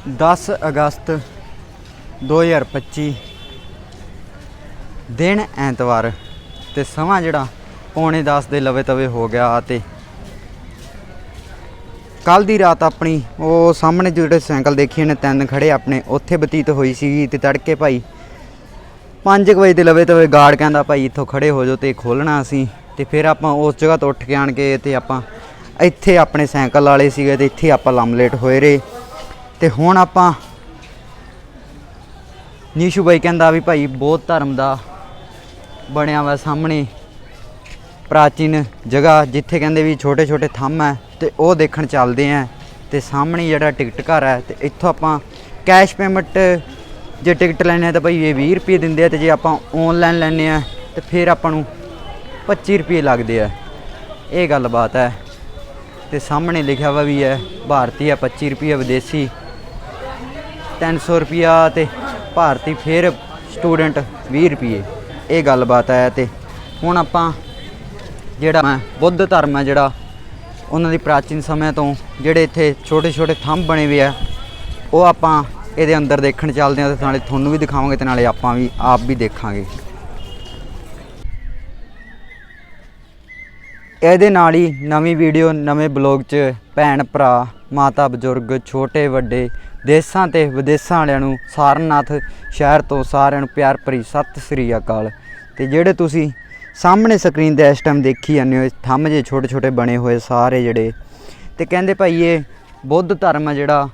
10 अगस्त 2025 दिन ऐतवार ते समा जिहड़ा 9:45 ਦੇ ਲਵੇ ਤਵੇ ਹੋ ਗਿਆ। ਤੇ ਕੱਲ੍ਹ ਦੀ ਰਾਤ ਆਪਣੀ ਉਹ ਸਾਹਮਣੇ ਜਿਹੜੇ ਸਾਈਕਲ ਦੇਖੇ ਨੇ 3 ਖੜੇ ਆਪਣੇ ਉੱਥੇ ਬਤੀਤ ਹੋਈ ਸੀ। ਤੇ ਤੜਕੇ ਭਾਈ 5 ਵਜੇ ਦੇ ਲਵੇ ਤਵੇ ਗਾਰਡ ਕਹਿੰਦਾ ਭਾਈ ਇੱਥੋਂ ਖੜੇ ਹੋ ਜਾਓ ਤੇ ਖੋਲ੍ਹਣਾ ਅਸੀਂ। ਤੇ ਫਿਰ ਆਪਾਂ ਉਸ ਜਗ੍ਹਾ ਤੋਂ ਉੱਠ ਕੇ ਆਣ ਕੇ ਤੇ ਆਪਾਂ ਇੱਥੇ ਆਪਣੇ ਸਾਈਕਲ ਵਾਲੇ ਸੀਗੇ ਤੇ ਇੱਥੇ ਆਪਾਂ ਲੰਮਲੇਟ ਹੋਏ ਰਹੇ। ਤੇ ਹੁਣ ਆਪਾਂ ਨੀਸ਼ੂ ਬਾਈ ਕਹਿੰਦਾ ਵੀ ਭਾਈ ਬੌਧ ਧਰਮ ਦਾ ਬਣਿਆ ਵਾ ਸਾਹਮਣੇ ਪ੍ਰਾਚੀਨ ਜਗ੍ਹਾ ਜਿੱਥੇ ਕਹਿੰਦੇ ਵੀ ਛੋਟੇ ਛੋਟੇ ਥੰਮ ਹੈ ਤੇ ਉਹ ਦੇਖਣ ਚੱਲਦੇ ਆ। ਤੇ ਸਾਹਮਣੇ ਜਿਹੜਾ ਟਿਕਟ ਘਰ ਹੈ ਤੇ ਇੱਥੋਂ ਆਪਾਂ ਕੈਸ਼ ਪੇਮੈਂਟ ਜੇ ਟਿਕਟ ਲੈਣੇ ਆ ਤਾਂ ਭਾਈ ਇਹ 20 ਰੁਪਏ ਦਿੰਦੇ ਆ। ਤੇ ਜੇ ਆਪਾਂ ਔਨਲਾਈਨ ਲੈਂਦੇ ਆ ਤੇ ਫਿਰ ਆਪਾਂ ਨੂੰ 25 ਰੁਪਏ ਲੱਗਦੇ ਆ। ਇਹ ਗੱਲਬਾਤ ਹੈ। ਤੇ ਸਾਹਮਣੇ ਲਿਖਿਆ ਵਾ ਵੀ ਹੈ ਭਾਰਤੀ ਹੈ 25 ਰੁਪਏ, ਵਿਦੇਸ਼ੀ 300 ਰੁਪਇਆ ਤੇ ਭਾਰਤੀ ਫਿਰ ਸਟੂਡੈਂਟ 20 ਰੁਪਏ। ਇਹ ਗੱਲਬਾਤ ਹੈ। ਤੇ ਹੁਣ ਆਪਾਂ ਜਿਹੜਾ ਬੁੱਧ ਧਰਮ ਹੈ ਜਿਹੜਾ ਉਹਨਾਂ ਦੀ ਪ੍ਰਾਚੀਨ ਸਮੇਂ ਤੋਂ ਜਿਹੜੇ ਇੱਥੇ ਛੋਟੇ ਛੋਟੇ ਥੰਮ ਬਣੇ ਹੋਏ ਆ ਉਹ ਆਪਾਂ ਇਹਦੇ ਅੰਦਰ ਦੇਖਣ ਚੱਲਦੇ ਹਾਂ। ਤੇ ਨਾਲੇ ਤੁਹਾਨੂੰ ਵੀ ਦਿਖਾਵਾਂਗੇ ਤੇ ਨਾਲੇ ਆਪਾਂ ਵੀ ਆਪ ਵੀ ਦੇਖਾਂਗੇ। ਇਹਦੇ ਨਾਲ ਹੀ ਨਵੀਂ ਵੀਡੀਓ ਨਵੇਂ ਬਲੌਗ 'ਚ ਭੈਣ ਭਰਾ ਮਾਤਾ ਬਜ਼ੁਰਗ ਛੋਟੇ ਵੱਡੇ ਦੇਸਾਂ ਤੇ ਵਿਦੇਸਾਂ ਵਾਲਿਆਂ ਨੂੰ ਸਾਰਨਾਥ ਸ਼ਹਿਰ ਤੋਂ ਸਾਰਿਆਂ ਨੂੰ ਪਿਆਰ ਭਰੀ ਸਤਿ ਸ੍ਰੀ ਅਕਾਲ। ਤੇ ਜਿਹੜੇ ਤੁਸੀਂ ਸਾਹਮਣੇ ਸਕਰੀਨ 'ਤੇ ਇਸ ਟਾਈਮ ਦੇਖੀ ਜਾਂਦੇ ਹੋ ਥੰਮ ਜੇ ਛੋਟੇ ਛੋਟੇ ਬਣੇ ਹੋਏ ਸਾਰੇ ਜਿਹੜੇ ਤੇ ਕਹਿੰਦੇ ਭਾਈ ਇਹ ਬੁੱਧ ਧਰਮ ਹੈ ਜਿਹੜਾ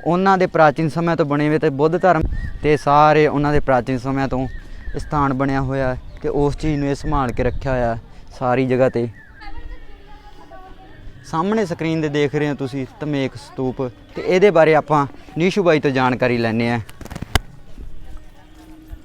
ਉਹਨਾਂ ਦੇ ਪ੍ਰਾਚੀਨ ਸਮਿਆਂ ਤੋਂ ਬਣੇ ਹੋਏ। ਤੇ ਬੁੱਧ ਧਰਮ ਤੇ ਸਾਰੇ ਉਹਨਾਂ ਦੇ ਪ੍ਰਾਚੀਨ ਸਮਿਆਂ ਤੋਂ ਸਥਾਨ ਬਣਿਆ ਹੋਇਆ ਤੇ ਉਸ ਚੀਜ਼ ਨੂੰ ਇਹ ਸੰਭਾਲ ਕੇ ਰੱਖਿਆ ਹੋਇਆ ਸਾਰੀ ਜਗ੍ਹਾ। ਤੇ ਸਾਹਮਣੇ ਸਕਰੀਨ 'ਤੇ ਦੇਖ ਰਹੇ ਹੋ ਤੁਸੀਂ ਧਮੇਕ ਸਤੂਪ ਤੇ ਇਹਦੇ ਬਾਰੇ ਆਪਾਂ ਨੀਸ਼ੂ ਬਾਈ ਤੋਂ ਜਾਣਕਾਰੀ ਲੈਂਦੇ ਹਾਂ।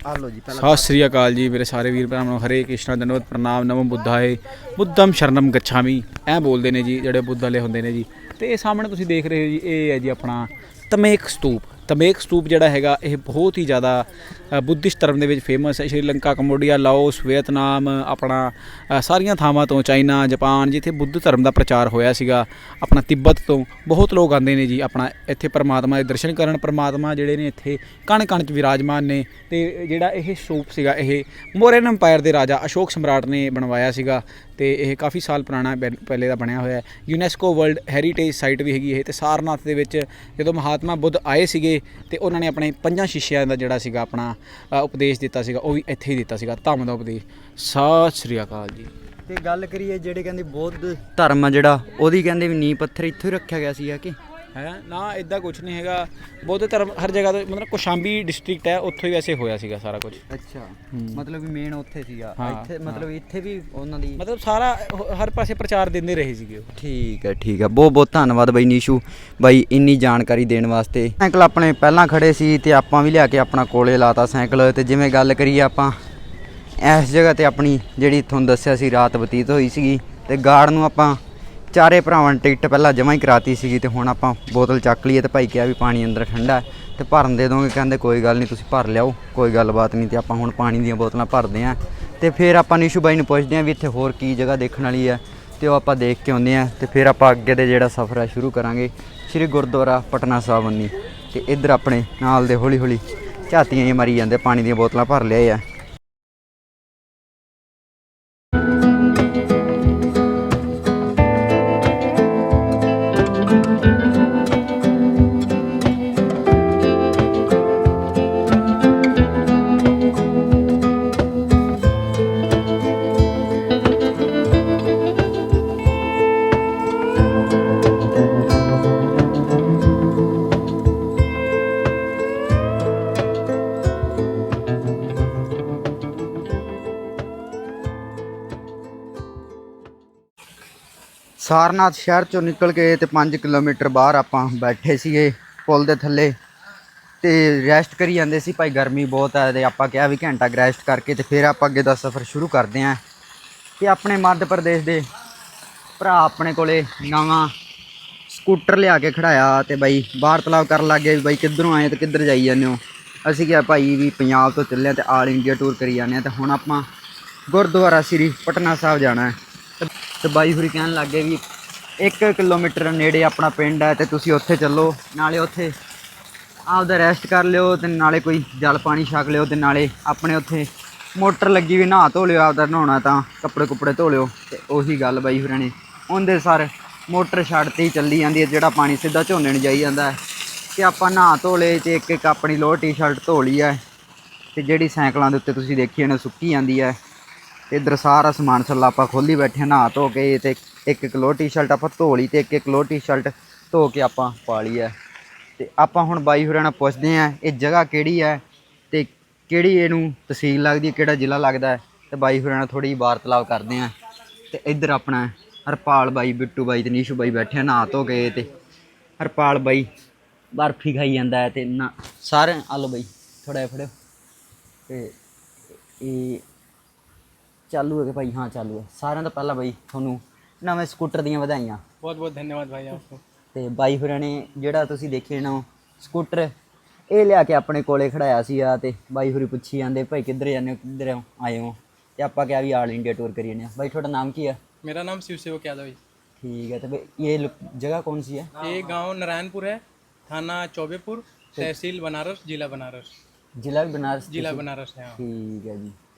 ਆਲੋ ਜੀ ਸਤਿ ਸ੍ਰੀ ਅਕਾਲ ਜੀ ਮੇਰੇ ਸਾਰੇ ਵੀਰ ਭਰਾਵਾਂ ਨੂੰ। ਹਰੇ ਕ੍ਰਿਸ਼ਨਾ ਦੰਡਵਤ ਪ੍ਰਣਾਮ ਨਮੋ ਬੁੱਧਾਏ ਬੁੱਧਮ ਸ਼ਰਨਮ ਗੱਛਾਮੀ ਐਂ ਬੋਲਦੇ ਨੇ ਜੀ ਜਿਹੜੇ ਬੁੱਧ ਵਾਲੇ ਹੁੰਦੇ ਨੇ ਜੀ। ਤੇ ਇਹ ਸਾਹਮਣੇ ਤੁਸੀਂ ਦੇਖ ਰਹੇ ਹੋ ਜੀ ਇਹ ਹੈ ਜੀ ਆਪਣਾ ਧਮੇਕ ਸਤੂਪ। ਧਮੇਕ ਸਤੂਪ ਜਿਹੜਾ ਹੈਗਾ ਇਹ ਬਹੁਤ ਹੀ ਜ਼ਿਆਦਾ ਬੁੱਧਿਸਟ ਧਰਮ ਦੇ ਵਿੱਚ ਫੇਮਸ ਹੈ। ਸ਼੍ਰੀਲੰਕਾ, ਕੰਬੋਡੀਆ, ਲਾਓਸ, ਵੀਅਤਨਾਮ ਆਪਣਾ ਸਾਰੀਆਂ ਥਾਵਾਂ ਤੋਂ ਚਾਈਨਾ, ਜਾਪਾਨ ਜਿੱਥੇ ਬੁੱਧ ਧਰਮ ਦਾ ਪ੍ਰਚਾਰ ਹੋਇਆ ਸੀਗਾ ਆਪਣਾ ਤਿੱਬਤ ਤੋਂ ਬਹੁਤ ਲੋਕ ਆਉਂਦੇ ਨੇ ਜੀ ਆਪਣਾ ਇੱਥੇ ਪਰਮਾਤਮਾ ਦੇ ਦਰਸ਼ਨ ਕਰਨ। ਪਰਮਾਤਮਾ ਜਿਹੜੇ ਨੇ ਇੱਥੇ ਕਣ ਕਣ 'ਚ ਵਿਰਾਜਮਾਨ ਨੇ। ਤੇ ਜਿਹੜਾ ਇਹ ਸਤੂਪ ਸੀਗਾ ਇਹ ਮੌਰੀਅਨ ਅੰਪਾਇਰ ਦੇ ਰਾਜਾ ਅਸ਼ੋਕ ਸਮਰਾਟ ਨੇ ਬਣਵਾਇਆ ਸੀਗਾ। ਤੇ ਇਹ ਕਾਫੀ ਸਾਲ ਪੁਰਾਣਾ ਪਹਿਲੇ ਦਾ ਬਣਿਆ ਹੋਇਆ। ਯੂਨੈਸਕੋ ਵਰਲਡ ਹੈਰੀਟੇਜ ਸਾਈਟ ਵੀ ਹੈਗੀ ਇਹ। ਤੇ ਸਾਰਨਾਥ ਦੇ ਵਿੱਚ ਜਦੋਂ ਮਹਾਤਮਾ ਬੁੱਧ ਆਏ ਸੀਗੇ ਤੇ ਉਹਨਾਂ ਨੇ ਆਪਣੇ 5 ਸ਼ਿਸ਼ਿਆਂ ਦਾ ਜਿਹੜਾ ਸੀਗਾ ਆਪਣਾ ਉਪਦੇਸ਼ ਦਿੱਤਾ ਸੀਗਾ ਉਹ ਵੀ ਇੱਥੇ ਹੀ ਦਿੱਤਾ ਸੀਗਾ ਧੰਮ ਦਾ ਉਪਦੇਸ਼। ਸਤਿ ਸ੍ਰੀ ਅਕਾਲ ਜੀ। ਤੇ ਗੱਲ ਕਰੀਏ ਜਿਹੜੇ ਕਹਿੰਦੇ ਬੌਧ ਧਰਮ ਆ ਜਿਹੜਾ ਉਹਦੀ ਕਹਿੰਦੇ ਵੀ ਨੀਂਹ ਪੱਥਰ ਇੱਥੋਂ ਹੀ ਰੱਖਿਆ ਗਿਆ ਸੀਗਾ ਕਿ ਹੈ ਨਾ ਇੱਦਾਂ ਕੁਛ ਨਹੀਂ ਹੈਗਾ। ਬੌਧ ਧਰਮ ਹਰ ਜਗ੍ਹਾ ਤੋਂ ਮਤਲਬ ਕੋਸ਼ਾਂਬੀ ਡਿਸਟ੍ਰਿਕਟ ਹੈ ਉੱਥੋਂ ਹੀ ਵੈਸੇ ਹੋਇਆ ਸੀਗਾ ਸਾਰਾ ਕੁਝ। ਅੱਛਾ ਮਤਲਬ ਵੀ ਮੇਨ ਉੱਥੇ ਸੀਗਾ ਇੱਥੇ ਮਤਲਬ ਇੱਥੇ ਵੀ ਉਹਨਾਂ ਦੀ ਮਤਲਬ ਸਾਰਾ ਹਰ ਪਾਸੇ ਪ੍ਰਚਾਰ ਦਿੰਦੇ ਰਹੇ ਸੀਗੇ ਉਹ। ਠੀਕ ਹੈ ਬਹੁਤ ਬਹੁਤ ਧੰਨਵਾਦ ਬਾਈ ਨੀਸ਼ੂ ਬਾਈ ਇੰਨੀ ਜਾਣਕਾਰੀ ਦੇਣ ਵਾਸਤੇ। ਸਾਈਕਲ ਆਪਣੇ ਪਹਿਲਾਂ ਖੜੇ ਸੀ ਤੇ ਆਪਾਂ ਵੀ ਲਿਆ ਕੇ ਆਪਣਾ ਕੋਲੇ ਲਾਤਾ ਸਾਈਕਲ। ਤੇ ਜਿਵੇਂ ਗੱਲ ਕਰੀਏ ਆਪਾਂ ਇਸ ਜਗ੍ਹਾ ਤੇ ਆਪਣੀ ਜਿਹੜੀ ਤੁਹਾਨੂੰ ਦੱਸਿਆ ਸੀ ਰਾਤ ਬਤੀਤ ਹੋਈ ਸੀਗੀ। ਤੇ ਗਾਰਡ ਨੂੰ ਆਪਾਂ ਚਾਰੇ ਭਰਾਵਾਂ ਨੇ ਟਿਕਟ ਪਹਿਲਾਂ ਜਮ੍ਹਾਂ ਹੀ ਕਰਾਤੀ ਸੀਗੀ। ਤੇ ਹੁਣ ਆਪਾਂ ਬੋਤਲ ਚੱਕ ਲਈਏ ਤੇ ਭਾਈ ਕਿਹਾ ਵੀ ਪਾਣੀ ਅੰਦਰ ਠੰਡਾ ਤੇ ਭਰਨ ਦੇ ਦੋਗੇ। ਕਹਿੰਦੇ ਕੋਈ ਗੱਲ ਨਹੀਂ ਤੁਸੀਂ ਭਰ ਲਿਆਓ ਕੋਈ ਗੱਲਬਾਤ ਨਹੀਂ। ਤੇ ਆਪਾਂ ਹੁਣ ਪਾਣੀ ਦੀਆਂ ਬੋਤਲਾਂ ਭਰਦੇ ਹਾਂ ਤੇ ਫਿਰ ਆਪਾਂ ਨੀਸ਼ੂ ਬਾਈ ਨੂੰ ਪੁੱਛਦੇ ਹਾਂ ਵੀ ਇੱਥੇ ਹੋਰ ਕੀ ਜਗ੍ਹਾ ਦੇਖਣ ਵਾਲੀ ਹੈ ਤੇ ਉਹ ਆਪਾਂ ਦੇਖ ਕੇ ਆਉਂਦੇ ਹਾਂ। ਤੇ ਫਿਰ ਆਪਾਂ ਅੱਗੇ ਦੇ ਜਿਹੜਾ ਸਫ਼ਰ ਹੈ ਸ਼ੁਰੂ ਕਰਾਂਗੇ ਸ਼੍ਰੀ ਗੁਰਦੁਆਰਾ ਪਟਨਾ ਸਾਹਿਬ ਬੰਨੀ। ਤੇ ਇੱਧਰ ਆਪਣੇ ਨਾਲ ਦੇ ਹੌਲੀ ਹੌਲੀ ਝਾਤੀਆਂ ਹੀ ਮਾਰੀ ਜਾਂਦੇ ਪਾਣੀ ਦੀਆਂ ਬੋਤਲਾਂ ਭਰ ਲਿਆਏ ਆ। ਸਾਰਨਾਥ ਸ਼ਹਿਰ ਚੋਂ ਨਿਕਲ ਕੇ ਤੇ 5 ਕਿਲੋਮੀਟਰ ਬਾਹਰ ਆਪਾਂ ਬੈਠੇ ਸੀਗੇ ਪੁਲ ਦੇ ਥੱਲੇ ਤੇ ਰੈਸਟ ਕਰੀ ਜਾਂਦੇ ਸੀ। ਭਾਈ ਗਰਮੀ ਬਹੁਤ ਹੈ ਤੇ ਆਪਾਂ ਕਿਹਾ ਵੀ ਘੰਟਾ ਰੈਸਟ ਕਰਕੇ ਤੇ ਫਿਰ ਆਪਾਂ ਅੱਗੇ ਦਾ ਸਫ਼ਰ ਸ਼ੁਰੂ ਕਰਦੇ ਹਾਂ। ਤੇ ਆਪਣੇ ਮੱਧ ਪ੍ਰਦੇਸ਼ ਦੇ ਭਰਾ ਆਪਣੇ ਕੋਲੇ ਨਵਾਂ ਸਕੂਟਰ ਲਿਆ ਕੇ ਖੜਾਇਆ ਤੇ ਬਾਈ ਵਾਰਤਾਲਾਪ ਕਰਨ ਲੱਗ ਗਏ ਵੀ ਬਾਈ ਕਿੱਧਰੋਂ ਆਏ ਤੇ ਕਿੱਧਰ ਜਾਈ ਜਾਂਦੇ ਹੋ। ਅਸੀਂ ਕਿਹਾ ਭਾਈ ਵੀ ਪੰਜਾਬ ਤੋਂ ਚੱਲੇ ਤੇ ਆਲ ਇੰਡੀਆ ਟੂਰ ਕਰੀ ਜਾਂਦੇ ਹਾਂ। ਤੇ ਹੁਣ ਆਪਾਂ ਗੁਰਦੁਆਰਾ ਸ਼੍ਰੀ ਪਟਨਾ ਸਾਹਿਬ ਜਾਣਾ ਹੈ। ਤੇ ਬਾਈ ਹੋਰੀ ਕਹਿਣ ਲੱਗ ਗਏ ਵੀ 1 ਕਿਲੋਮੀਟਰ ਨੇੜੇ ਆਪਣਾ ਪਿੰਡ ਹੈ ਤੇ ਤੁਸੀਂ ਉੱਥੇ ਚੱਲੋ ਨਾਲੇ ਉੱਥੇ ਆਪਦਾ ਰੈਸਟ ਕਰ ਲਿਓ ਤੇ ਨਾਲੇ ਕੋਈ ਜਲ ਪਾਣੀ ਛਕ ਲਿਓ ਤੇ ਨਾਲੇ ਆਪਣੇ ਉੱਥੇ ਮੋਟਰ ਲੱਗੀ ਵੀ ਨਹਾ ਧੋ ਲਿਓ। ਆਪਦਾ ਨਹਾਉਣਾ ਤਾਂ ਕੱਪੜੇ ਕੁੱਪੜੇ ਧੋ ਲਿਓ। ਤੇ ਉਹੀ ਗੱਲ ਬਾਈ ਹੋਰਾਂ ਨੇ ਉਹਦੇ ਸਰ ਮੋਟਰ ਛੱਡ ਤੇ ਹੀ ਚੱਲੀ ਜਾਂਦੀ ਹੈ, ਜਿਹੜਾ ਪਾਣੀ ਸਿੱਧਾ ਝੋਨੇ ਨੂੰ ਜਾਈ ਜਾਂਦਾ ਹੈ। ਤੇ ਆਪਾਂ ਨਹਾ ਧੋ ਲਏ ਤੇ ਇੱਕ ਇੱਕ ਆਪਣੀ ਲੋਅਰ ਟੀ-ਸ਼ਰਟ ਧੋ ਲਈ ਹੈ। ਤੇ ਜਿਹੜੀ ਸਾਈਕਲਾਂ ਦੇ ਉੱਤੇ ਤੁਸੀਂ ਦੇਖੀ ਇਹਨੇ ਸੁੱਕੀ ਜਾਂਦੀ ਹੈ। ਤੇ ਇੱਧਰ ਸਾਰਾ ਸਮਾਨ ਸੱਲਾ ਆਪਾਂ ਖੋਲੀ ਬੈਠੇ ਹਾਂ ਨਹਾ ਧੋ ਕੇ। ਤੇ ਇੱਕ ਇੱਕ ਲੋਅਰ ਟੀ-ਸ਼ਰਟ ਆਪਾਂ ਧੋ ਲਈ ਤੇ ਇੱਕ ਇੱਕ ਲੋਅਰ ਟੀ-ਸ਼ਰਟ ਧੋ ਕੇ ਆਪਾਂ ਪਾ ਲਈ ਹੈ। ਤੇ ਆਪਾਂ ਹੁਣ ਬਾਈ ਹੋਰਾਂ ਨਾਲ ਪੁੱਛਦੇ ਹਾਂ ਇਹ ਜਗ੍ਹਾ ਕਿਹੜੀ ਹੈ ਤੇ ਕਿਹੜੀ ਇਹਨੂੰ ਤਹਿਸੀਲ ਲੱਗਦੀ ਹੈ, ਕਿਹੜਾ ਜ਼ਿਲ੍ਹਾ ਲੱਗਦਾ ਹੈ। ਤੇ ਬਾਈ ਹੋਰਾਂ ਨਾਲ ਥੋੜ੍ਹੀ ਜਿਹੀ ਵਾਰਤਾਲਾਪ ਕਰਦੇ ਹਾਂ। ਤੇ ਇੱਧਰ ਆਪਣਾ ਹਰਪਾਲ ਬਾਈ, ਬਿੱਟੂ ਬਾਈ ਤੇ ਨੀਸ਼ੂ ਬਾਈ ਬੈਠੇ ਆ ਨਹਾ ਧੋ ਕੇ। ਤੇ ਹਰਪਾਲ ਬਾਈ ਬਰਫੀ ਖਾਈ ਜਾਂਦਾ ਹੈ ਤੇ ਨਾ ਸਾਰੇ ਆ ਲਓ ਬਾਈ ਥੋੜ੍ਹਾ ਜਿਹਾ ਫੜਿਓ। ਤੇ ਇਹ ਚਾਲੂ ਹੈ ਕਿ ਭਾਈ? ਹਾਂ ਚਾਲੂ ਹੈ। ਸਾਰਿਆਂ ਤੋਂ ਪਹਿਲਾਂ ਬਾਈ ਤੁਹਾਨੂੰ ਨਵੇਂ ਸਕੂਟਰ ਦੀਆਂ ਵਧਾਈਆਂ। बहुत बहुत धन्यवाद भाई आपको। ਤੇ ਬਾਈ ਹੋਰਾਂ ਨੇ ਜਿਹੜਾ ਤੁਸੀਂ ਦੇਖੇ ਨਾ ਸਕੂਟਰ ਇਹ ਲਿਆ ਕੇ ਆਪਣੇ ਕੋਲੇ ਖੜਾਇਆ ਸੀ ਆ। ਤੇ ਬਾਈ ਹੋਰੀ ਪੁੱਛੀ ਜਾਂਦੇ ਭਾਈ ਕਿੱਧਰ ਜਾਂਦੇ ਹੋ, ਕਿੱਧਰ ਆਏ ਹੋ? ਤੇ ਆਪਾਂ ਕਿਹਾ ਵੀ ਆਲ ਇੰਡੀਆ ਟੂਰ ਕਰੀ ਜਾਂਦੇ ਹਾਂ। ਬਾਈ ਤੁਹਾਡਾ ਨਾਮ ਕੀ ਹੈ? मेरा नाम शिव सेवक यादव है। ठीक है। तो भाई ये जगह कौन सी है? ये गांव नारायणपुर है, थाना चौबेपुर, तहसील बनारस, जिला बनारस। ਜ਼ਿਲ੍ਹਾ ਬਨਾਰਸ? जिला बनारस है हाँ। ਠੀਕ ਹੈ ਜੀ।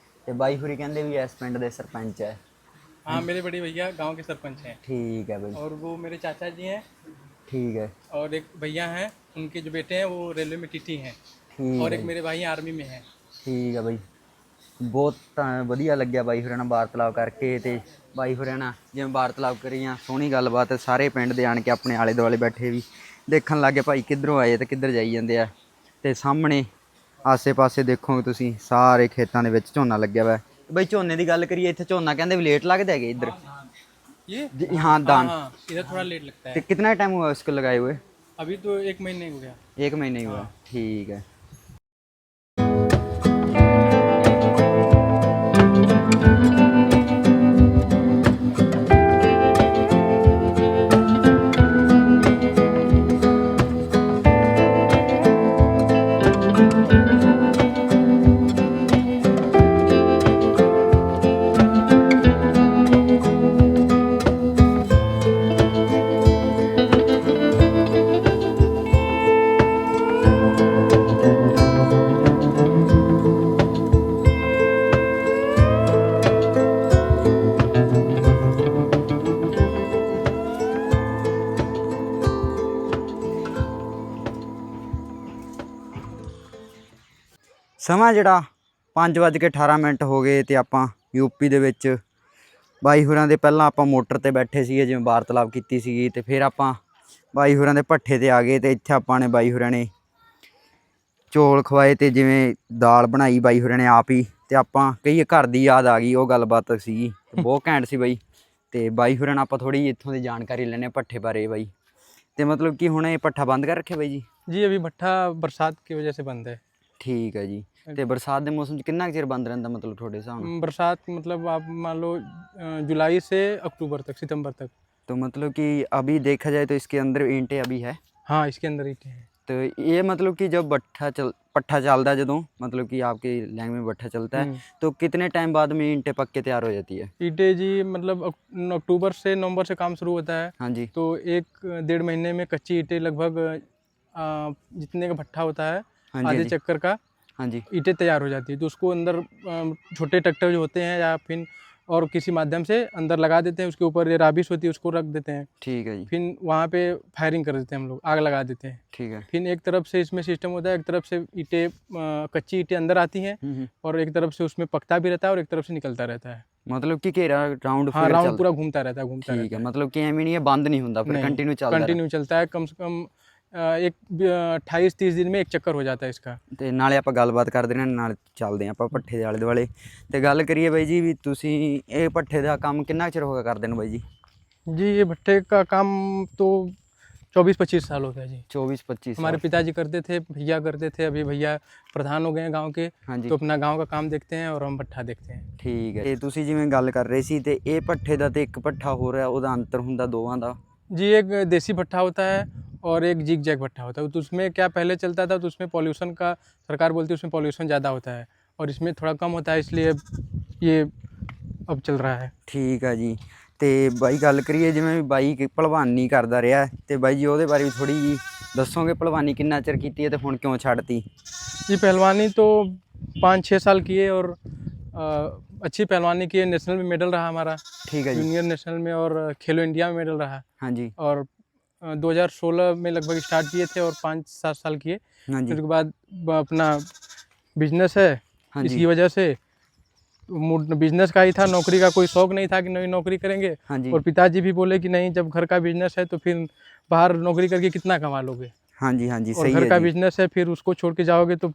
ਤੇ ਬਾਈ ਹੋਰੀ ਕਹਿੰਦੇ ਵੀ ਇਸ ਪਿੰਡ ਦੇ ਸਰਪੰਚ ਹੈ। हाँ मेरे बड़े भैया गांव के सरपंच हैं ਠੀਕ ਹੈ ਬਾਈ। और वो मेरे चाचा जी हैं ठीक है। और एक भैया हैं, उनके जो बेटे हैं वो रेलवे में टीटी हैं ठीक और है एक मेरे भाई आर्मी में हैं। ਠੀਕ ਹੈ ਬਾਈ। ਬਹੁਤ ਤਾਂ ਵਧੀਆ ਲੱਗਿਆ ਬਾਈ ਹੋਰਾਂ ਨਾਲ ਵਾਰਤਾਲਾਪ ਕਰਕੇ। ਤੇ ਬਾਈ ਹੋਰਾਂ ਨਾਲ ਜਿਵੇਂ ਵਾਰਤਾਲਾਪ ਕਰੀਆਂ ਸੋਹਣੀ ਗੱਲਬਾਤ, ਸਾਰੇ ਪਿੰਡ ਦੇ ਆਣ ਕੇ ਆਪਣੇ ਆਲੇ ਦੁਆਲੇ ਬੈਠੇ ਵੀ ਦੇਖਣ ਲੱਗੇ ਭਾਈ ਕਿੱਧਰੋਂ ਆਏ ਤੇ ਕਿੱਧਰ ਜਾਈ ਜਾਂਦੇ ਆ। ਤੇ ਸਾਹਮਣੇ ਆਸੇ ਪਾਸੇ ਦੇਖੋਗੇ ਤੁਸੀਂ ਸਾਰੇ ਖੇਤਾਂ ਦੇ ਵਿੱਚ ਝੋਨਾ ਲੱਗਿਆ ਵਾ। ਬਾਈ ਝੋਨੇ ਦੀ ਗੱਲ ਕਰੀਏ ਇੱਥੇ ਝੋਨਾ ਕਹਿੰਦੇ ਵੀ ਲੇਟ ਲੱਗਦਾ ਹੈਗੇ ਇੱਧਰ। ये हाँ दान। हाँ इधर थोड़ा लेट लगता तो है। कितना टाइम हुआ उसको लगाए हुए? अभी तो 1 महीने हो गया। 1 महीने ही हुआ। ठीक है। ਸਮਾਂ ਜਿਹੜਾ 5:18 ਹੋ ਗਏ ਤੇ ਆਪਾਂ ਯੂਪੀ ਦੇ ਵਿੱਚ ਬਾਈ ਹੋਰਾਂ ਦੇ ਪਹਿਲਾਂ ਆਪਾਂ ਮੋਟਰ ਤੇ ਬੈਠੇ ਸੀਗੇ ਜਿਵੇਂ ਵਾਰਤਾਲਾਪ ਕੀਤੀ ਸੀਗੀ। ਤੇ ਫਿਰ ਆਪਾਂ ਬਾਈ ਹੋਰਾਂ ਦੇ ਭੱਠੇ ਤੇ ਆ ਗਏ ਤੇ ਇੱਥੇ ਆਪਾਂ ਨੇ ਬਾਈ ਹੋਰਾਂ ਨੇ ਚੌਲ ਖਵਾਏ ਤੇ ਜਿਵੇਂ ਦਾਲ ਬਣਾਈ ਬਾਈ ਹੋਰਾਂ ਨੇ ਆਪ ਹੀ। ਤੇ ਆਪਾਂ ਕਹੀਏ ਘਰ ਦੀ ਯਾਦ ਆ ਗਈ, ਉਹ ਗੱਲਬਾਤ ਸੀਗੀ ਬਹੁਤ ਘੈਂਟ ਸੀ ਬਾਈ। ਤੇ ਬਾਈ ਹੋਰਾਂ ਨਾਲ ਆਪਾਂ ਥੋੜ੍ਹੀ ਜਿਹੀ ਇੱਥੋਂ ਦੀ ਜਾਣਕਾਰੀ ਲੈਂਦੇ ਹਾਂ ਭੱਠੇ ਬਾਰੇ ਬਾਈ। ਤੇ ਮਤਲਬ ਕਿ ਹੁਣ ਇਹ ਭੱਠਾ ਬੰਦ ਕਰ ਰੱਖਿਆ ਬਾਈ ਜੀ? जी अभी भट्ठा बरसात की वजह से बंद है। ਠੀਕ ਹੈ ਜੀ। ਤੇ ਬਰਸਾਤ ਦੇ ਮੌਸਮ 'ਚ ਕਿੰਨਾ ਕੁ ਚਿਰ ਬੰਦ ਰਹਿੰਦਾ ਮਤਲਬ ਤੁਹਾਡੇ ਹਿਸਾਬ ਨਾਲ? बरसात मतलब आप मान लो जुलाई से अक्टूबर तक, सितंबर तक। तो मतलब कि अभी देखा जाए तो इसके अंदर ईंटें अभी है। हाँ इसके अंदर ईंटें हैं। तो ये मतलब कि जब पट्ठा चलता है जदों मतलब कि आपकी लैंग्वेज में भट्ठा चलता है तो कितने टाइम बाद में ईंटें पक के तैयार हो जाती है? ईंटें जी मतलब अक्टूबर से नवंबर से काम शुरू होता है। हाँ जी। तो 1-1.5 महीने में कच्ची ईंटें लगभग जितने का भट्ठा होता है हाँ जी, आधे हाँ जी। चक्कर का हाँ जी। ईंटें तैयार हो जाती है। तो उसको अंदर छोटे ट्रैक्टर जो होते हैं या फिर और किसी माध्यम से अंदर लगा देते हैं, उसके ऊपर ये राबिस होती है उसको रख देते हैं। ठीक है जी। फिर वहाँ पे फायरिंग कर देते हैं हम लोग, आग लगा देते हैं। ठीक है। फिर एक तरफ से इसमें सिस्टम होता है, एक तरफ से ईंटें कच्ची ईंटें अंदर आती हैं और एक तरफ से उसमें पकता भी रहता है और एक तरफ से निकलता रहता है। मतलब कि घेरा राउंड हाँ राउंड पूरा घूमता रहता है, घूमता ठीक है। मतलब कि एम नहीं है बंद नहीं होता, फिर कंटिन्यू चलता है। कंटिन्यू चलता है। कम से कम एक 28-30 दिन में एक चक्कर हो जाता है इसका। ਤੇ ਨਾਲੇ ਆਪਾਂ ਗੱਲਬਾਤ ਕਰਦੇ ਨੇ ਨਾਲ ਚੱਲਦੇ ਹਾਂ ਆਪਾਂ ਭੱਠੇ ਦੇ ਆਲੇ ਦੁਆਲੇ। ਤੇ ਗੱਲ ਕਰੀਏ ਬਾਈ ਜੀ ਵੀ ਤੁਸੀਂ ਇਹ ਭੱਠੇ ਦਾ ਕੰਮ ਕਿੰਨਾ ਕੁ ਚਿਰ ਹੋ ਗਿਆ ਕਰਦੇ ਨੂੰ ਬਾਈ ਜੀ? जी ये भट्टे का काम तो 24-25 साल हो गया जी। 24-25 हमारे पिताजी करते थे, भैया करते थे, अभी भैया प्रधान हो गए हैं गांव के। हाँ जी। तो अपना गांव का काम देखते हैं और हम भट्ठा देखते हैं। ਠੀਕ ਹੈ। ਤੇ ਤੁਸੀਂ ਜਿਵੇਂ ਗੱਲ ਕਰ ਰਹੇ ਸੀ ਤੇ ਇਹ ਭੱਠੇ ਦਾ ਤੇ ਇੱਕ ਭੱਠਾ ਹੋ ਰਿਹਾ ਉਹਦਾ ਅੰਤਰ ਹੁੰਦਾ ਦੋਵਾਂ ਦਾ? जी एक देसी भट्ठा होता है और एक जिग जैग भट्ठा होता है। तो उसमें क्या पहले चलता था तो उसमें पॉल्यूशन का सरकार बोलती है उसमें पॉल्यूशन ज़्यादा होता है और इसमें थोड़ा कम होता है, इसलिए ये अब चल रहा है। ਠੀਕ ਆ ਜੀ। ਤੇ ਬਾਈ ਗੱਲ ਕਰੀਏ ਜਿਵੇਂ ਬਾਈ ਭਲਵਾਨੀ ਕਰਦਾ ਰਿਹਾ ਤੇ ਬਾਈ ਜੀ ਉਹਦੇ ਬਾਰੇ ਵੀ ਥੋੜੀ ਜੀ ਦੱਸੋਗੇ ਭਲਵਾਨੀ ਕਿੰਨਾ ਚਿਰ ਕੀਤੀ ਹੈ ਤੇ ਹੁਣ ਕਿਉਂ ਛੱਡਤੀ? जी पहलवानी तो 5-6 साल किए और अच्छी पहलवानी किए, नेशनल में मेडल रहा हमारा, ठीक है जी। जूनियर नेशनल में और खेलो इंडिया में मेडल रहा। हाँ जी। और 2016 में लगभग स्टार्ट किए थे और 5-7 साल किए। हाँ जी। फिर उसके बाद अपना बिजनेस है, हाँ जी। इसकी वजह से बिजनेस का ही था, नौकरी का कोई शौक नहीं था कि नई नौकरी करेंगे। हाँ जी। और पिताजी भी बोले कि नहीं, जब घर का बिजनेस है तो फिर बाहर नौकरी करके कितना कमा लोगे। हाँ जी, हाँ जी, और सही घर है का जी। बिजनेस है, फिर उसको छोड़ के जाओगे तो